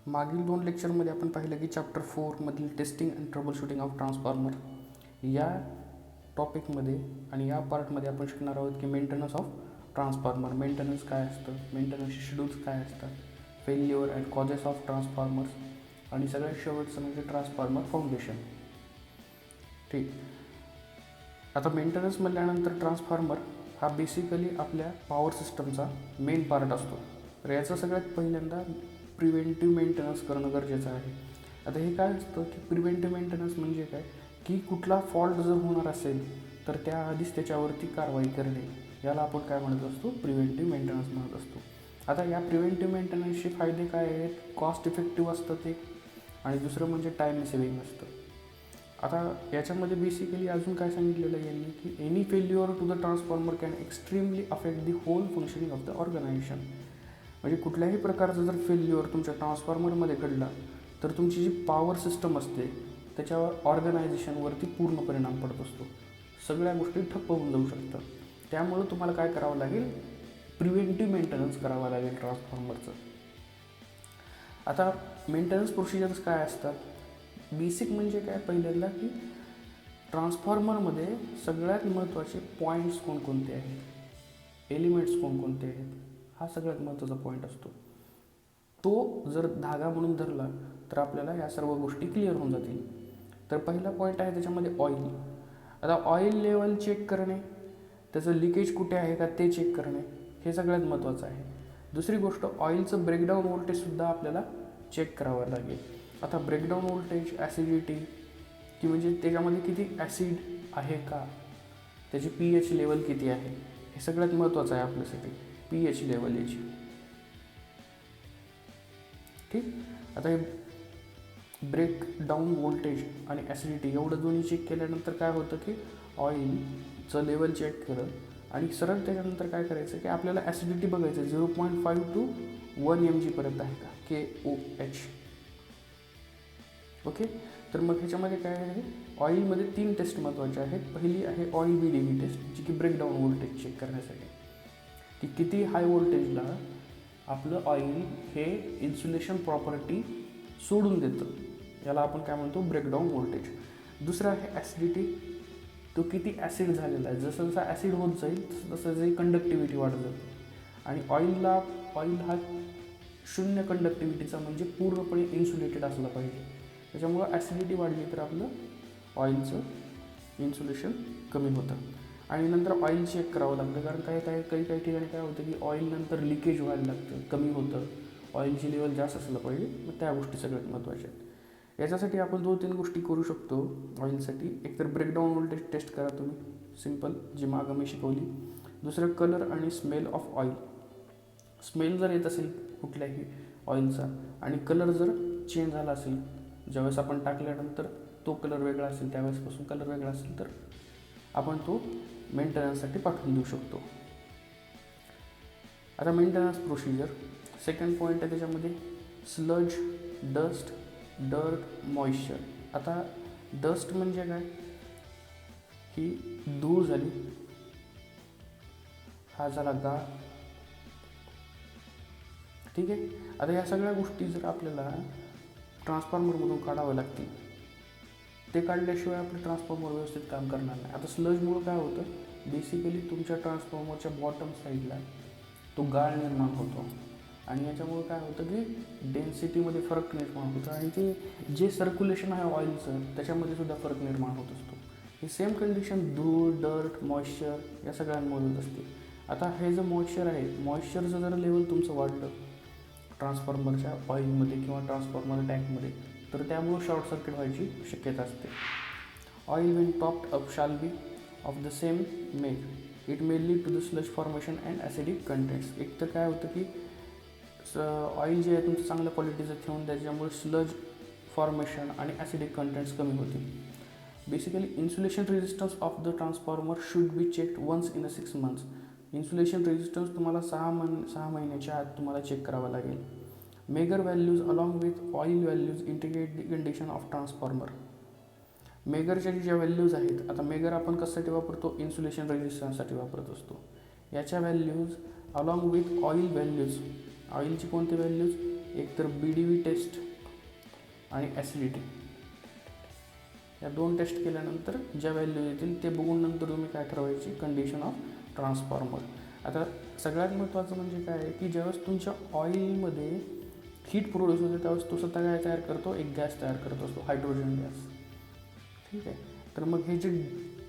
मागील 2 लेक्चरमध्ये आपण पाहिलं की चॅप्टर 4मधील testing and troubleshooting of transformer या टॉपिकमध्ये आणि या पार्टमध्ये आपण शिकणार आहोत की मेंटेनन्स ऑफ ट्रान्सफॉर्मर. मेंटेनन्स काय असतं, मेंटेनन्सचे शेड्यूल्स काय असतात, failure and causes of transformers आणि सगळ्यात शेवटचं म्हणजे ट्रान्सफॉर्मर फाउंडेशन. ठीक. आता मेंटेनन्स म्हणल्यानंतर ट्रान्सफॉर्मर हा बेसिकली आपल्या पॉवर सिस्टमचा मेन पार्ट असतो. तर याचं सगळ्यात पहिल्यांदा प्रिव्हेंटिव्ह मेंटेनन्स करणं गरजेचं आहे. आता हे काय असतं की प्रिव्हेंटिव्ह मेंटेनन्स म्हणजे काय की कुठला फॉल्ट जर होणार असेल तर त्याआधीच त्याच्यावरती कारवाई करणे, याला आपण काय म्हणत असतो, प्रिव्हेंटिव्ह मेंटेनन्स म्हणत असतो. आता या प्रिव्हेंटिव्ह मेंटेनन्सचे फायदे काय आहेत, कॉस्ट इफेक्टिव्ह असतं ते, आणि दुसरं म्हणजे टाईम सेविंग असतं. आता याच्यामध्ये बेसिकली अजून काय सांगितलेलं आहे यांनी की any failure to the transformer can extremely affect the whole functioning of the organisation. म्हणजे कुठल्याही प्रकारचा जर फेल्युअर तुमच्या ट्रान्सफॉर्मरमध्ये घडला तर तुमची जी पॉवर सिस्टम असते त्याच्यावर ऑर्गनायझेशनवरती पूर्ण परिणाम पडत असतो. सगळ्या गोष्टी ठप्प होऊन जाऊ शकतात. त्यामुळं तुम्हाला काय करावं लागेल, प्रिव्हेंटिव्ह मेंटेनन्स करावं लागेल ट्रान्सफॉर्मरचं. आता मेंटेनन्स प्रोसिजर्स काय असतात, बेसिक म्हणजे काय, पहिल्यांदा की ट्रान्सफॉर्मरमध्ये सगळ्यात महत्त्वाचे पॉईंट्स कोणकोणते आहेत, एलिमेंट्स कोणकोणते आहेत, हा सगळ्यात महत्त्वाचा पॉईंट असतो. तो जर धागा म्हणून धरला तर आपल्याला या सर्व गोष्टी क्लिअर होऊन जातील. तर पहिला पॉईंट आहे त्याच्यामध्ये ऑइल. आता ऑइल लेवल चेक करणे, त्याचं लिकेज कुठे आहे का ते चेक करणे, हे सगळ्यात महत्त्वाचं आहे. दुसरी गोष्ट, ऑइलचं ब्रेकडाऊन व्होल्टेजसुद्धा आपल्याला चेक करावं लागेल. आता ब्रेकडाऊन व्होल्टेज, ॲसिडिटी की म्हणजे त्याच्यामध्ये किती ॲसिड आहे का, त्याची pH लेवल किती आहे, हे सगळ्यात महत्त्वाचं आहे आपल्यासाठी, pH लेवल याची. ठीक. आता हे ब्रेकडाऊन व्होल्टेज आणि ॲसिडिटी एवढं दोन्ही चेक केल्यानंतर काय होतं की ऑइलचं लेवल चेक करत आणि सरळ त्याच्यानंतर काय करायचं की आपल्याला ॲसिडिटी बघायचं 0.5 to 1 mg पर्यंत आहे का, KOH. ओके. तर मग ह्याच्यामध्ये काय आहे, ऑइलमध्ये 3 टेस्ट महत्त्वाचे आहेत. पहिली आहे ऑइल BDV टेस्ट, जी की ब्रेकडाऊन व्होल्टेज चेक करण्यासाठी, की किती हाय व्होल्टेजला आपलं ऑइल हे इन्सुलेशन प्रॉपर्टी सोडून देतं, याला आपण काय म्हणतो, ब्रेकडाऊन व्होल्टेज. दुसरं आहे ॲसिडिटी, तो किती ॲसिड झालेला आहे, जसं जसं ॲसिड होत जाईल तसं तसं त्याची कंडक्टिव्हिटी वाढत जाते. आणि ऑइल हा 0 कंडक्टिव्हिटीचा म्हणजे पूर्णपणे इन्सुलेटेड असला पाहिजे. त्याच्यामुळं ॲसिडिटी वाढली तर आपलं ऑइलचं इन्सुलेशन कमी होतं. आणि नंतर ऑइल चेक करावं लागतं, कारण काही ठिकाणी काय होतं की ऑइल नंतर लिकेज व्हायला लागतं, कमी होतं, ऑइलची लेवल जास्त असलं पाहिजे. मग त्या गोष्टी सगळ्यात महत्त्वाच्या आहेत. याच्यासाठी आपण 2-3 गोष्टी करू शकतो ऑइलसाठी. एकतर ब्रेकडाऊन व्होल्टेज टेस्ट करा तुम्ही, सिम्पल, जी मागं मी शिकवली. दुसरं कलर आणि स्मेल ऑफ ऑइल. स्मेल जर येत असेल कुठल्याही ऑइलचा आणि कलर जर चेंज झाला असेल, ज्यावेळेस आपण टाकल्यानंतर तो कलर वेगळा असेल, त्यावेळेसपासून कलर वेगळा असेल, तर आपण तो मेंटेनन्ससाठी पाठवून देऊ शकतो. आता मेंटेनन्स प्रोसिजर, सेकंड पॉईंट आहे त्याच्यामध्ये स्लज, डस्ट, डर्ट, मॉइश्चर. आता डस्ट म्हणजे काय, ही धूळ झाली, हा झाला गाळ. ठीक आहे. आता या सगळ्या गोष्टी जर आपल्याला ट्रान्सफॉर्मरमधून काढावं लागतील, ते काढल्याशिवाय आपलं ट्रान्सफॉर्मर व्यवस्थित काम करणार नाही. आता स्लजमुळं काय होतं, बेसिकली तुमच्या ट्रान्सफॉर्मरच्या बॉटम साईडला तो गाळ निर्माण होतो आणि याच्यामुळं काय होतं की डेन्सिटीमध्ये फरक निर्माण होतो आणि ते जे सर्क्युलेशन आहे ऑइलचं त्याच्यामध्ये सुद्धा फरक निर्माण होत असतो. ही सेम कंडिशन धूळ, डर्ट, मॉइश्चर या सगळ्यांमुळे होत असते. आता हे जे मॉइश्चर आहे, मॉइश्चरचं जर लेवल तुमचं वाढलं ट्रान्सफॉर्मरच्या ऑइलमध्ये किंवा ट्रान्सफॉर्मर टँकमध्ये, तर त्यामुळे शॉर्ट सर्किट व्हायची शक्यता असते. Oil Wien topped up shall be of the same make, it may lead to the sludge formation and acidic contents. एक तर काय होतं की ऑइल जे आहे तुमचं चांगल्या क्वालिटीचं ठेवून त्याच्यामुळे स्लज फॉर्मेशन आणि ॲसिडिक कंटेंट्स कमी होतील. Basically insulation resistance of the transformer should be checked once in 6 months. Insulation resistance तुम्हाला 6 महिन्याच्या आत तुम्हाला चेक करावं लागेल. Megger values along with oil values integrate the condition of transformer. मेगरच्या ज्या व्हॅल्यूज आहेत, आता मेगर आपण कशासाठी वापरतो, इन्सुलेशन रेजिस्टन्ससाठी वापरत असतो. याच्या values along with oil values, ऑइलची कोणती व्हॅल्यूज, एक तर BDV टेस्ट आणि ॲसिडिटी. या 2 टेस्ट केल्यानंतर ज्या व्हॅल्यू येतील ते बघून नंतर तुम्ही काय ठरवायची कंडिशन ऑफ ट्रान्सफॉर्मर. आता सगळ्यात महत्त्वाचं म्हणजे काय आहे की ज्यावेळेस तुमच्या ऑइलमध्ये हीट प्रोड्यूस होते त्यावेळेस तो स्वतः काय तयार करतो, एक गॅस तयार करत असतो, हायड्रोजन गॅस. ठीक आहे. तर मग हे जे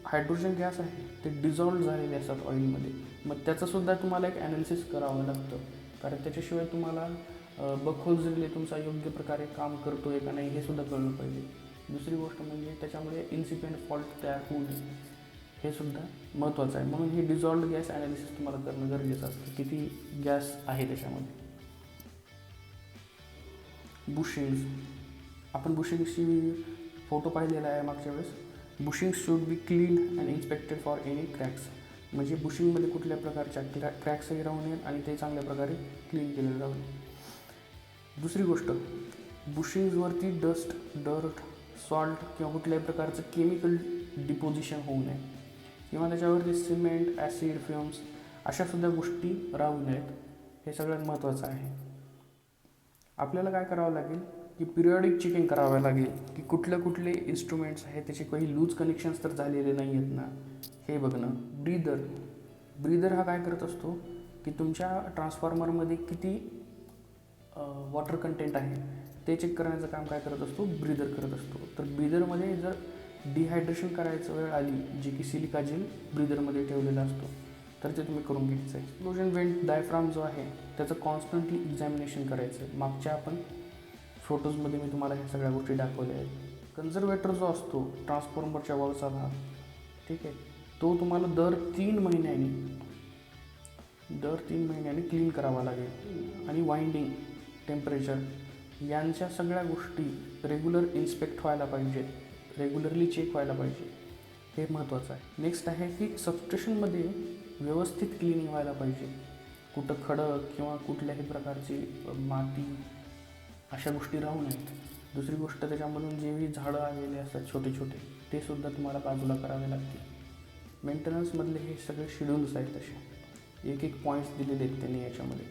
हायड्रोजन गॅस आहे ते डिझॉल्व झालेले असतात ऑइलमध्ये. मग त्याचंसुद्धा तुम्हाला एक ॲनालिसिस करावं लागतं, कारण त्याच्याशिवाय तुम्हाला बकहोल्स रिले तुमचा योग्य प्रकारे काम करतो आहे का नाही हे सुद्धा कळलं पाहिजे. दुसरी गोष्ट म्हणजे त्याच्यामुळे इन्सिपियंट फॉल्ट तयार होऊ नये, हे सुद्धा महत्त्वाचं आहे. म्हणून हे डिझॉल्व्ड गॅस ॲनालिसिस तुम्हाला करणं गरजेचं असतं, किती गॅस आहे त्याच्यामध्ये. बुशिंग्स, आपण बुशिंग्सची फोटो पाहिलेला आहे मागच्या वेळेस. Bushings should be clean and inspected for any cracks. म्हणजे बुशिंगमध्ये कुठल्या प्रकारच्या क्रॅक्सही राहू नयेत आणि ते चांगल्या प्रकारे क्लीन केलेलं राहू नये. दुसरी गोष्ट, बुशिंग्सवरती डस्ट, डर्ट, सॉल्ट किंवा कुठल्याही प्रकारचं केमिकल डिपोजिशन होऊ नये, किंवा त्याच्यावरती सिमेंट, ॲसिड, फ्युम्स अशासुद्धा गोष्टी राहू नयेत. हे सगळ्यात महत्त्वाचं आहे. आपल्याला काय करावं लागेल की पिरियॉडिक चेकिंग करावं लागेल की कुठले इन्स्ट्रुमेंट्स आहेत त्याचे काही लूज कनेक्शन्स तर झालेले नाही आहेत ना, हे बघणं. ब्रीदर हा काय करत असतो की तुमच्या ट्रान्सफॉर्मरमध्ये किती वॉटर कंटेंट आहे ते चेक करण्याचं काम काय करत असतो, ब्रीदर करत असतो. तर ब्रीदरमध्ये जर डिहायड्रेशन करायचं वेळ आली, जे की सिलिका जेल ब्रीदरमध्ये ठेवलेला असतो, तर ते तुम्ही करून घ्यायचं आहे. एक्सप्लोजन वेंट डायफ्राम जो आहे त्याचं कॉन्स्टंटली एक्झामिनेशन करायचं आहे. मागच्या आपण फोटोजमध्ये मी तुम्हाला ह्या सगळ्या गोष्टी दाखवल्या आहेत. कन्झर्वेटर जो असतो ट्रान्सफॉर्मरच्या वरचा भाग, ठीक आहे, तो तुम्हाला दर 3 महिन्यांनी क्लीन करावा लागेल. आणि वाइंडिंग, टेम्परेचर यांच्या सगळ्या गोष्टी रेग्युलर इन्स्पेक्ट व्हायला पाहिजेत, रेग्युलरली चेक व्हायला पाहिजे, हे महत्त्वाचं आहे. नेक्स्ट आहे की सबस्टेशनमध्ये व्यवस्थित क्लिनिंग व्हायला पाहिजे. कुठं खडक किंवा कुठल्याही प्रकारची माती अशा गोष्टी राहू नयेत. दुसरी गोष्ट, त्याच्यामधून जे झाडं आलेले असतात छोटे छोटे, ते सुद्धा तुम्हाला बाजूला करावे लागतील. मेंटेनन्समधले हे सगळे शेड्यूल्स आहेत, तसे एक पॉईंट्स दिलेले आहेत त्यांनी याच्यामध्ये.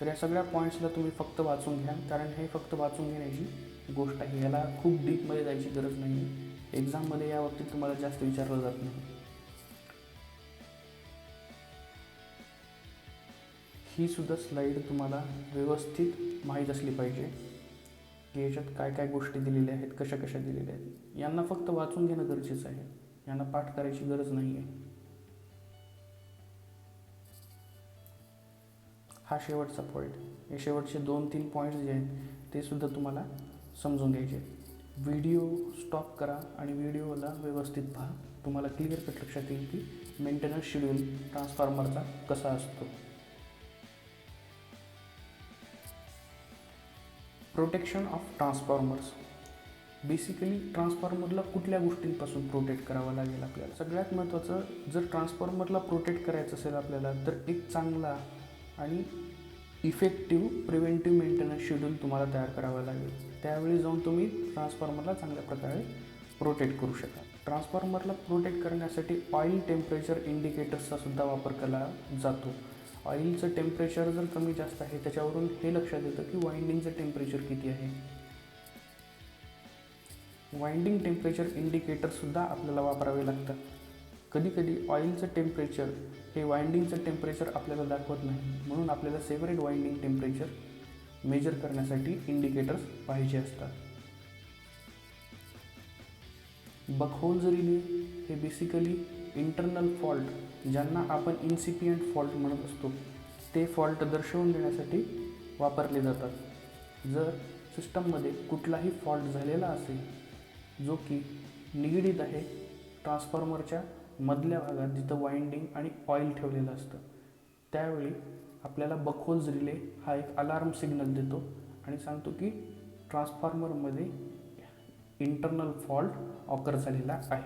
तर या सगळ्या पॉईंट्सला तुम्ही फक्त वाचून घ्या, कारण हे फक्त वाचून घेण्याची गोष्ट आहे. याला खूप डीपमध्ये जायची गरज नाही आहे. एक्झाममध्ये या बाबतीत तुम्हाला जास्त विचारलं जात नाही. ही सुद्धा स्लाईड तुम्हाला व्यवस्थित माहीत असली पाहिजे की याच्यात काय काय गोष्टी दिलेल्या आहेत, कशा कशा दिलेल्या आहेत. यांना फक्त वाचून घेणं गरजेचं आहे, यांना पाठ करायची गरज नाही आहे. हा शेवटचा पॉईंट. हे शेवटचे 2-3 पॉईंट्स जे आहेत ते सुद्धा तुम्हाला समजून घ्यायचे. व्हिडिओ स्टॉप करा आणि व्हिडिओला व्यवस्थित पहा. तुम्हाला क्लिअर कट लक्षात येईल की मेंटेनन्स शेड्यूल ट्रान्सफॉर्मरचा कसा असतो. Protection of transformers. बेसिकली ट्रान्सफॉर्मरला कुठल्या गोष्टींपासून प्रोटेक्ट करावं लागेल आपल्याला. सगळ्यात महत्त्वाचं, जर ट्रान्सफॉर्मरला प्रोटेक्ट करायचं असेल आपल्याला, तर एक चांगला आणि इफेक्टिव्ह प्रिव्हेंटिव्ह मेंटेनन्स शेड्यूल तुम्हाला तयार करावा लागेल. त्यावेळी जाऊन तुम्ही ट्रान्सफॉर्मरला चांगल्या प्रकारे प्रोटेक्ट करू शकाल. ट्रान्सफॉर्मरला प्रोटेक्ट करण्यासाठी ऑइल टेम्परेचर इंडिकेटर्सचा सुद्धा वापर केला जातो. ऑइलचं टेम्परेचर जर कमी जास्त आहे त्याच्यावरून हे लक्षात येतं की वाइंडिंगचं टेम्परेचर किती आहे. वाइंडिंग टेम्परेचर इंडिकेटरसुद्धा आपल्याला वापरावे लागतात. कधीकधी ऑइलचं टेम्परेचर हे वाइंडिंगचं टेम्परेचर आपल्याला दाखवत नाही, म्हणून आपल्याला सेपरेट वाइंडिंग टेम्परेचर मेजर करण्यासाठी इंडिकेटर्स पाहिजे असतात. बकहोल्स रिले हे बेसिकली इंटरनल फॉल्ट, ज्यांना आपण इन्सिपियंट फॉल्ट म्हणत असतो, ते फॉल्ट दर्शवून देण्यासाठी वापरले जातात. जर सिस्टममध्ये कुठलाही फॉल्ट झालेला असेल जो की निगडीत आहे ट्रान्सफॉर्मरच्या मधल्या भागात जिथं वाइंडिंग आणि ऑइल ठेवलेलं असतं, त्यावेळी आपल्याला बकहोल्स रिले हा एक अलार्म सिग्नल देतो आणि सांगतो की ट्रान्सफॉर्मरमध्ये इंटरनल फॉल्ट ऑकर झालेला आहे.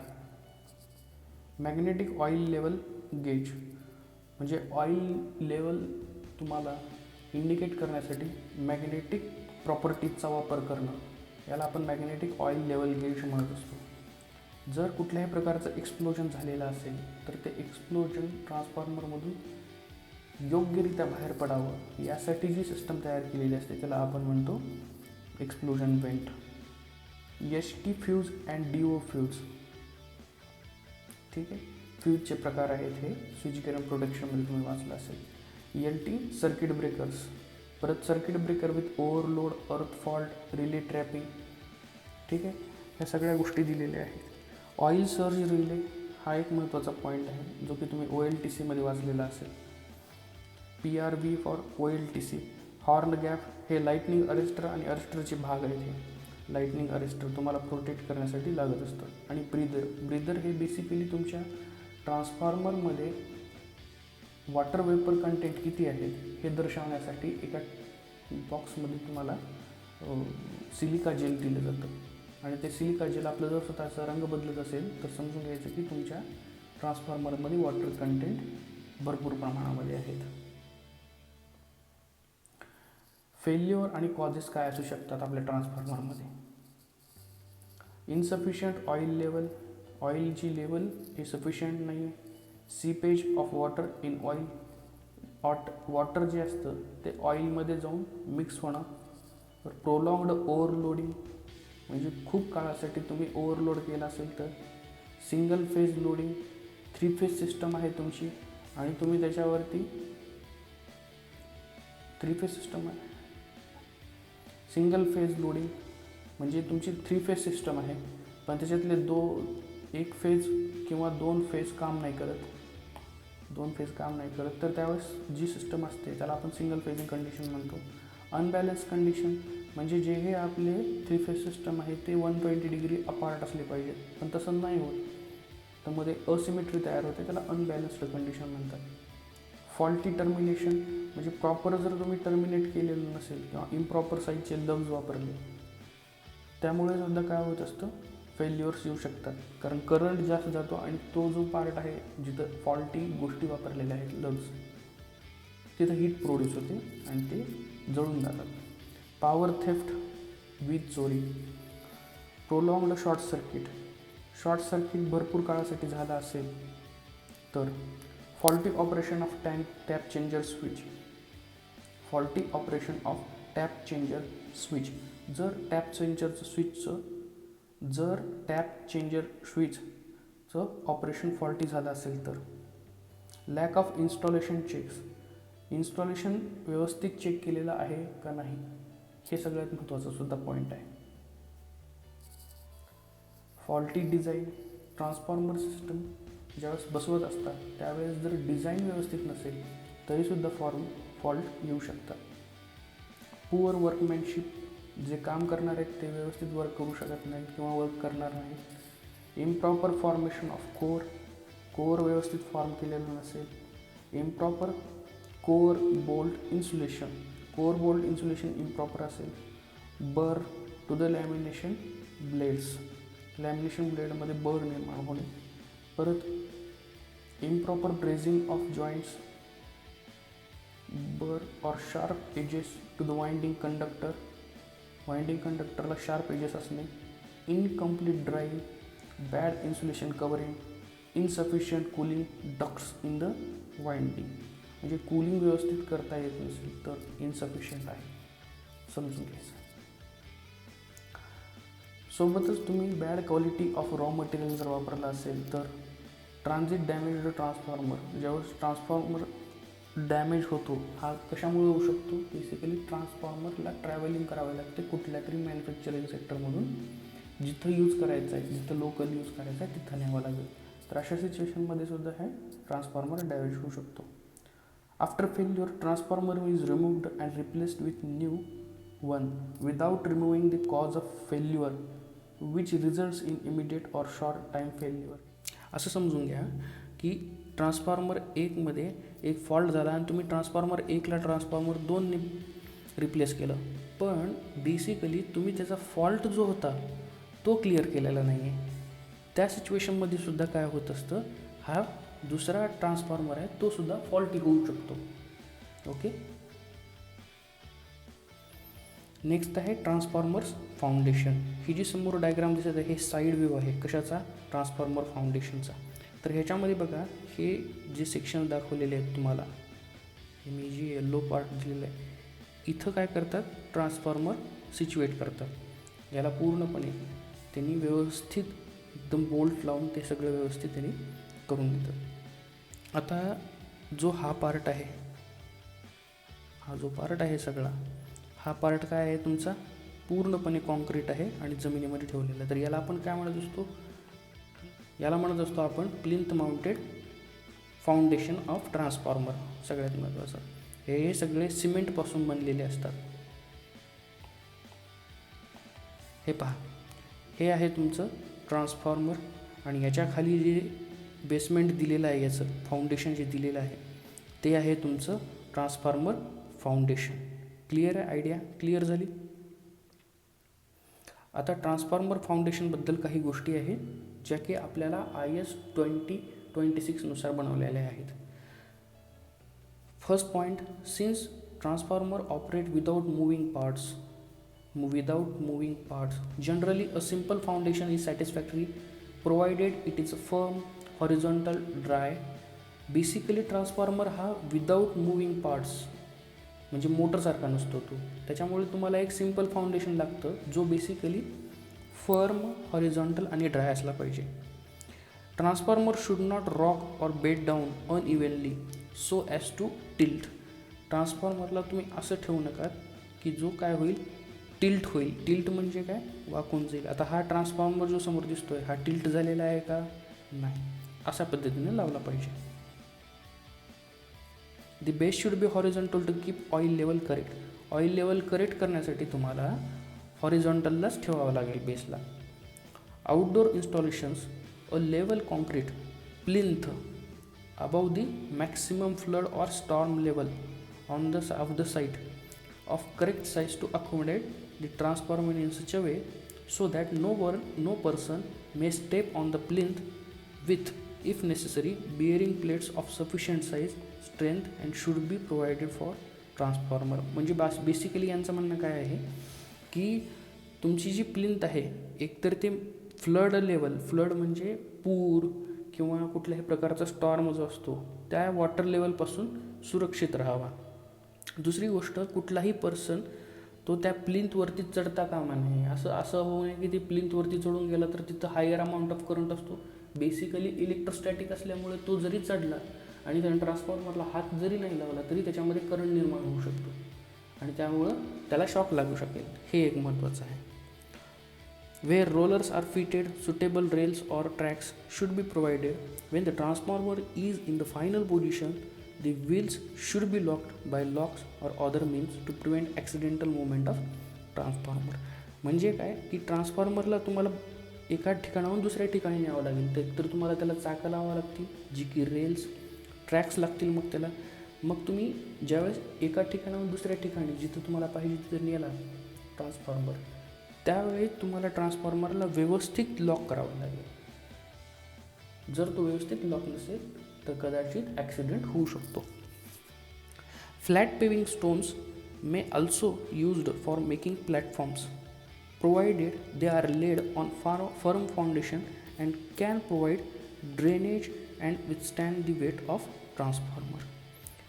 मॅग्नेटिक ऑइल लेवल गेज म्हणजे ऑइल लेवल तुम्हाला इंडिकेट करण्यासाठी मॅग्नेटिक प्रॉपर्टीजचा वापर करणं, याला आपण मॅग्नेटिक ऑइल लेवल गेज म्हणत असतो. जर कुठल्याही प्रकारचं एक्सप्लोजन झालेलं असेल तर ते एक्सप्लोजन ट्रान्सफॉर्मरमधून योग्यरित्या बाहेर पडावं यासाठी जी सिस्टम तयार केलेली असते त्याला आपण म्हणतो explosion went. HT fuse and DO fuse. ठीक आहे, फ्यूजचे प्रकार आहेत हे स्विचगेअर प्रोटेक्शनमध्ये तुम्ही वाचलं असेल. LT सर्किट ब्रेकर्स, परत सर्किट ब्रेकर विथ ओव्हरलोड, अर्थ फॉल्ट, रिले ट्रॅपिंग. ठीक आहे, ह्या सगळ्या गोष्टी दिलेल्या आहेत. ऑइल सर्ज रिले हा एक महत्त्वाचा पॉईंट आहे जो की तुम्ही OLTCमध्ये वाचलेला असेल. PRV for OLTC. Horn gap हे लाईटनिंग अरेस्टर आणि अरेस्टरचे भाग आहेत. हे लाईटनिंग अरेस्टर तुम्हाला प्रोटेक्ट करण्यासाठी लागत असतं. आणि ब्रीदर हे बेसिकली तुमच्या ट्रान्सफॉर्मरमध्ये वॉटर वेपर कंटेंट किती आहे हे दर्शवण्यासाठी एका बॉक्समध्ये तुम्हाला सिलिका जेल दिलं जातं आणि ते सिलिका जेल आपलं जर स्वतःचा रंग बदलत असेल तर समजून घ्यायचं की तुमच्या ट्रान्सफॉर्मरमध्ये वॉटर कंटेंट भरपूर प्रमाणामध्ये आहेत. फेल्युअर आणि कॉजेस काय असू शकतात आपल्या ट्रान्सफॉर्मरमध्ये? इनसफिशियंट ऑइल लेवल, ऑइलची लेवल हे सफिशियंट नाही आहे. Seepage of water in oil, water जे असतं ते ऑइलमध्ये जाऊन मिक्स होणं. प्रोलॉंग्ड ओव्हरलोडिंग म्हणजे खूप काळासाठी तुम्ही ओव्हरलोड केला असेल तर. Single phase loading, 3 phase system आहे तुमची आणि तुम्ही त्याच्यावरती 3 फेज सिस्टम आहे. सिंगल फेज लोडिंग म्हणजे तुमची 3 फेज सिस्टम आहे पण त्याच्यातले 1 फेज किंवा 2 फेज काम नाही करत, 2 फेज काम नाही करत, तर त्यावेळेस जी सिस्टम असते त्याला आपण सिंगल फेजिंग कंडिशन म्हणतो. अनबॅलन्स कंडिशन म्हणजे जे हे आपले 3 फेज सिस्टम आहे ते 120 डिग्री अपार्ट असले पाहिजेत, पण तसं नाही होत, तर मध्ये असिमेट्री तयार होते, त्याला अनबॅलन्स्ड कंडिशन म्हणतात. फॉल्टी टर्मिनेशन म्हणजे प्रॉपर जर तुम्ही टर्मिनेट केलेलं नसेल किंवा इम्प्रॉपर साईजचे लग्ज वापरले त्यामुळे सुद्धा काय होत असतं, फेल्युअर्स येऊ शकतात. कारण करंट जास्त जातो आणि तो जो पार्ट आहे जिथं फॉल्टी गोष्टी वापरलेल्या आहेत लग्स तिथं हीट प्रोड्यूस होते आणि ते जळून जातात. पॉवर थेफ्ट, वीज चोरी. Prolonged short circuit, short circuit भरपूर काळासाठी झाला असेल तर. Faulty operation of tap changer switch, faulty operation of tap changer switch. जर टॅप चेंजर स्विचचं ऑपरेशन फॉल्टी झालं असेल तर. Lack of installation checks, installation व्यवस्थित चेक केलेलं आहे का नाही हे सगळ्यात महत्त्वाचं सुद्धा पॉईंट आहे. फॉल्टी डिझाईन, ट्रान्सफॉर्मर सिस्टम ज्यावेळेस बसवत असतात त्यावेळेस जर डिझाईन व्यवस्थित नसेल तरीसुद्धा फॉल्ट येऊ शकतात. पुअर वर्कमॅनशिप, जे काम करणार आहेत ते व्यवस्थित वर्क करू शकत नाहीत किंवा वर्क करणार नाहीत. इम्प्रॉपर फॉर्मेशन ऑफ कोअर व्यवस्थित फॉर्म केलेलं नसेल. Improper core bolt insulation improper असेल. Burr to the lamination blades, lamination ब्लेडमध्ये बर निर्माण होणे. परत improper brazing of joints, burr or sharp edges to the winding कंडक्टरला शार्प एजेस असणे. Incomplete drive, bad insulation covering, insufficient cooling ducts in the winding म्हणजे cooling व्यवस्थित करता येत नसेल तर इनसफिशियंट आहे, समजून घ्यायचं. सोबतच तुम्ही bad quality of raw material जर वापरला असेल तर. ट्रान्झिट डॅमेज ट्रान्सफॉर्मर, ज्यावेळेस ट्रान्सफॉर्मर डॅमेज होतो हा कशामुळे होऊ शकतो, बेसिकली ट्रान्सफॉर्मरला ट्रॅव्हलिंग करावे लागते कुठल्या तरी मॅन्युफॅक्चरिंग सेक्टरमधून जिथं यूज करायचं आहे, जिथं लोकल यूज करायचं आहे तिथं न्यावं लागेल, तर अशा सिच्युएशनमध्ये सुद्धा हे ट्रान्सफॉर्मर डॅमेज होऊ शकतो. After failure transformer is removed and replaced with new one without removing the cause of failure which results in immediate or short time failure. असं समजून घ्या की ट्रान्सफॉर्मर 1मध्ये एक फॉल्ट झाला आणि तुम्ही ट्रान्सफॉर्मर 1ला ट्रान्सफॉर्मर 2ने रिप्लेस केलं, पण बेसिकली तुम्ही त्याचा फॉल्ट जो होता तो क्लिअर केलेला नाही आहे. त्या सिच्युएशनमध्ये सुद्धा काय होत असतं, हा दुसरा ट्रान्सफॉर्मर आहे तो सुद्धा फॉल्टी होऊ शकतो. ओके, नेक्स्ट आहे ट्रान्सफॉर्मर्स फाउंडेशन. ही जी समोर डायग्राम दिसत आहे हे साईड व्ह्यू आहे कशाचा, ट्रान्सफॉर्मर फाउंडेशनचा. तर ह्याच्यामध्ये बघा हे जे सेक्शन दाखवलेले आहेत तुम्हाला हे मी जी येल्लो पार्ट दिलेलं आहे इथं काय करतात, ट्रान्सफॉर्मर सिच्युएट करतात. याला पूर्णपणे त्यांनी व्यवस्थित एकदम बोल्ट लावून ते सगळं व्यवस्थित त्यांनी करून देतात. आता जो हा पार्ट आहे, हा जो पार्ट आहे सगळा, हा पार्ट काय आहे तुमचा, पूर्णपणे कॉन्क्रीट आहे आणि जमिनीमध्ये ठेवलेला आहे. तर याला आपण काय म्हणत असतो, याला म्हणत असतो आपण plinth mounted foundation of transformer. सगळ्यात महत्त्वाचं हे सगळे सिमेंटपासून बनलेले असतात. हे पहा, हे आहे तुमचं ट्रान्सफॉर्मर आणि याच्या खाली जे बेसमेंट दिलेलं आहे, याचं फाउंडेशन जे दिलेलं आहे ते आहे तुमचं ट्रान्सफॉर्मर फाउंडेशन. क्लिअर आहे, आयडिया क्लिअर झाली. आता ट्रान्सफॉर्मर फाउंडेशनबद्दल काही गोष्टी आहेत ज्या की आपल्याला IS 2026 नुसार बनवलेल्या आहेत. First point, since transformer operate without moving parts, generally a simple foundation is satisfactory provided it is firm, horizontal, dry. Basically transformer हा विदाउट मूविंग पार्ट्स म्हणजे मोटरसारखा नसतो तो, त्याच्यामुळे तुम्हाला एक सिम्पल फाउंडेशन लागतं जो बेसिकली फर्म, हॉरिझॉन्टल आणि ड्राय असला पाहिजे. Transformer should not rock or bed down unevenly so as to tilt. ट्रान्सफॉर्मरला तुम्ही असं ठेवू नका की जो काय होईल, टिल्ट होईल. टिल्ट म्हणजे काय, वाकून जाईल. आता हा ट्रान्सफॉर्मर जो समोर दिसतोय हा टिल्ट झालेला आहे का, नाही. अशा पद्धतीने लावला पाहिजे. The base should be horizontal to keep oil level correct. Oil level correct करण्यासाठी तुम्हाला हॉरिझॉन्टललाच ठेवावं लागेल बेसला. Outdoor installations, a level concrete plinth above the maximum flood or storm level on the site of correct size to accommodate the transformer in such a way so that no person may step on the plinth with, if necessary, bearing plates of sufficient size, strength and should be provided for transformer. म्हणजे basically यांचं म्हणणं काय आहे की तुमची जी plinth आहे एकतर ते फ्लड लेवल, फ्लड म्हणजे पूर किंवा कुठल्याही प्रकारचा स्टॉर्म जो असतो त्या वॉटर लेवलपासून सुरक्षित राहावा. दुसरी गोष्ट, कुठलाही पर्सन तो त्या प्लिंथवरती चढता कामा नये. असं होऊ नये की ते प्लिंथवरती चढून गेला तर तिथं हायर अमाऊंट ऑफ करंट असतो. बेसिकली इलेक्ट्रोस्टॅटिक असल्यामुळे तो जरी चढला आणि त्याने ट्रान्सफॉर्मरला हात जरी नाही लावला तरी त्याच्यामध्ये करंट निर्माण होऊ शकतो आणि त्यामुळं त्याला शॉक लागू शकेल. हे एक महत्त्वाचं आहे. Where rollers are fitted, suitable rails or tracks should be provided. When the transformer is in the final position, the wheels should be locked by locks or other means to prevent accidental movement of transformer. म्हणजे काय की ट्रान्सफॉर्मरला तुम्हाला एका ठिकाणाहून दुसऱ्या ठिकाणी न्यावं लागेल. तर तुम्हाला त्याला चाकं लावावं लागतील, जी की रेल्स, ट्रॅक्स लागतील. मग त्याला तुम्ही ज्यावेळेस एका ठिकाणाहून दुसऱ्या ठिकाणी जिथं तुम्हाला पाहिजे तिथं नेला ट्रान्सफॉर्मर, त्यावेळी तुम्हाला ट्रान्सफॉर्मरला व्यवस्थित लॉक करावं लागेल. जर तो व्यवस्थित लॉक नसेल तर कदाचित ॲक्सिडेंट होऊ शकतो. Flat paving stones may also used for making platforms provided they are laid on firm foundation and can provide drainage and withstand the weight of transformer.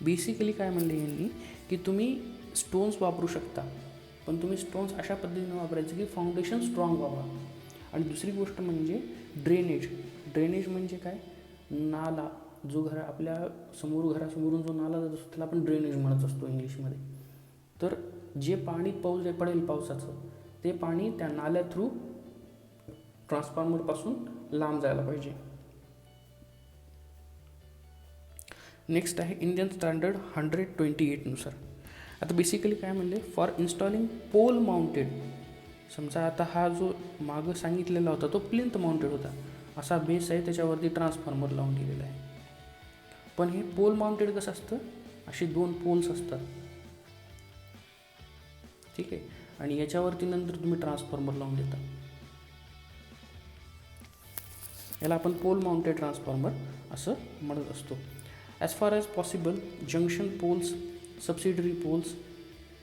Basically काय म्हणले यांनी की तुम्ही स्टोन्स वापरू शकता, पण तुम्ही स्टोन्स अशा पद्धतीने वापरायचे की फाउंडेशन स्ट्रॉंग व्हावा. आणि दुसरी गोष्ट म्हणजे ड्रेनेज म्हणजे काय, नाला जो आपल्या घरासमोरून जो नाला जात असतो त्याला आपण ड्रेनेज म्हणत असतो इंग्लिशमध्ये. तर जे पाणी पडेल पावसाचं ते पाणी त्या नाल्या थ्रू ट्रान्सफॉर्मरपासून लांब जायला पाहिजे. नेक्स्ट आहे इंडियन स्टँडर्ड 128 नुसार. आता बेसिकली काय म्हणले, फॉर इन्स्टॉलिंग पोल माउंटेड, समजा आता हा जो मागं सांगितलेला होता तो प्लिंथ माउंटेड होता, असा बेस आहे त्याच्यावरती ट्रान्सफॉर्मर लावून दिलेला आहे. पण हे पोल माउंटेड कसं असतं, असे 2 पोल्स असतात, ठीक आहे, आणि याच्यावरती नंतर तुम्ही ट्रान्सफॉर्मर लावून देता. याला आपण पोल माउंटेड ट्रान्सफॉर्मर असं म्हणत असतो. As far as possible junction poles, subsidiary poles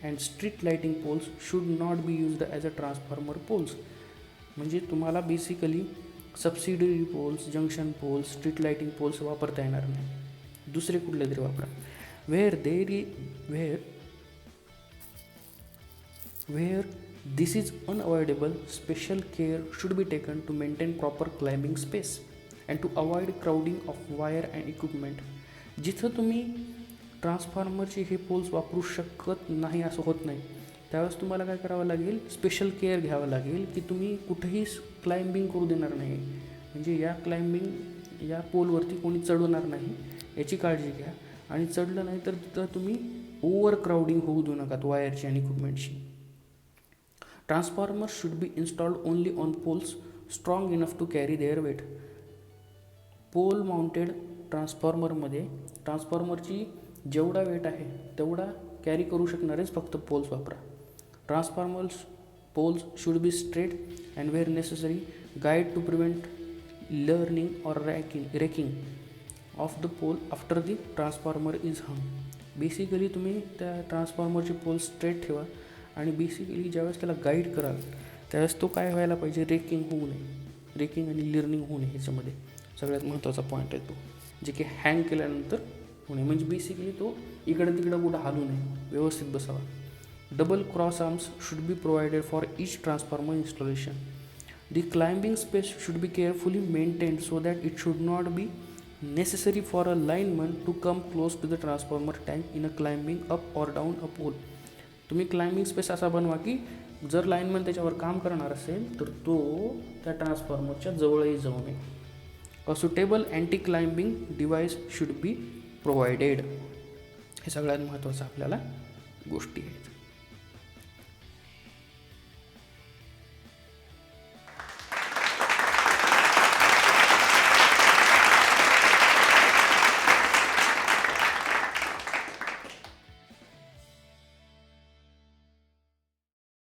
and street lighting poles should not be used as a transformer poles. म्हणजे तुम्हाला basically subsidiary poles, junction poles, street lighting poles वापरता येणार नाही, दुसरे कुठले तरी वापरा. where there is where this is unavoidable, special care should be taken to maintain proper climbing space and to avoid crowding of wire and equipment. जिथं तुम्ही ट्रान्सफॉर्मरचे हे पोल्स वापरू शकत नाही असं होत नाही, त्यावेळेस तुम्हाला काय करावं लागेल, स्पेशल केअर घ्यावं लागेल की तुम्ही कुठेही क्लाइम्बिंग करू देणार नाही, म्हणजे या पोलवरती कोणी चढवणार नाही याची काळजी घ्या. आणि चढलं नाही तर तिथं तुम्ही ओव्हर क्राउडिंग होऊ देऊ नका वायरची आणि इक्विपमेंटची. Transformer should be installed only on poles strong enough to carry their weight. Pole mounted ट्रान्सफॉर्मरमध्ये ट्रान्सफॉर्मरची जेवढा वेट आहे तेवढा कॅरी करू शकणारेच फक्त पोल्स वापरा. Poles should be straight and where necessary guide to prevent learning or raking of the pole after the transformer is hung. Basically तुम्ही त्या ट्रान्सफॉर्मरचे पोल स्ट्रेट ठेवा आणि बेसिकली ज्यावेळेस त्याला गाईड कराल त्यावेळेस तो काय व्हायला पाहिजे, रेकिंग होऊ नये, रेकिंग आणि लर्निंग होऊ नये, ह्याच्यामध्ये सगळ्यात महत्त्वाचा पॉईंट आहे तो, जे की हँग केल्यानंतर होणे, म्हणजे बेसिकली तो इकडं तिकडं कुठं हालू नये, व्यवस्थित बसावा. Double cross arms should be provided for each transformer installation. The climbing space should be carefully maintained so that it should not be necessary for a lineman to come close to the transformer tank in a climbing up or down a pole. तुम्ही climbing space असा बनवा की जर lineman त्याच्यावर काम करणार असेल तर तो त्या ट्रान्सफॉर्मरच्या जवळही जाऊ नये. A suitable anti climbing device should be provided. हे सगळ्यात महत्त्वाचं आपल्याला गोष्टी आहेत.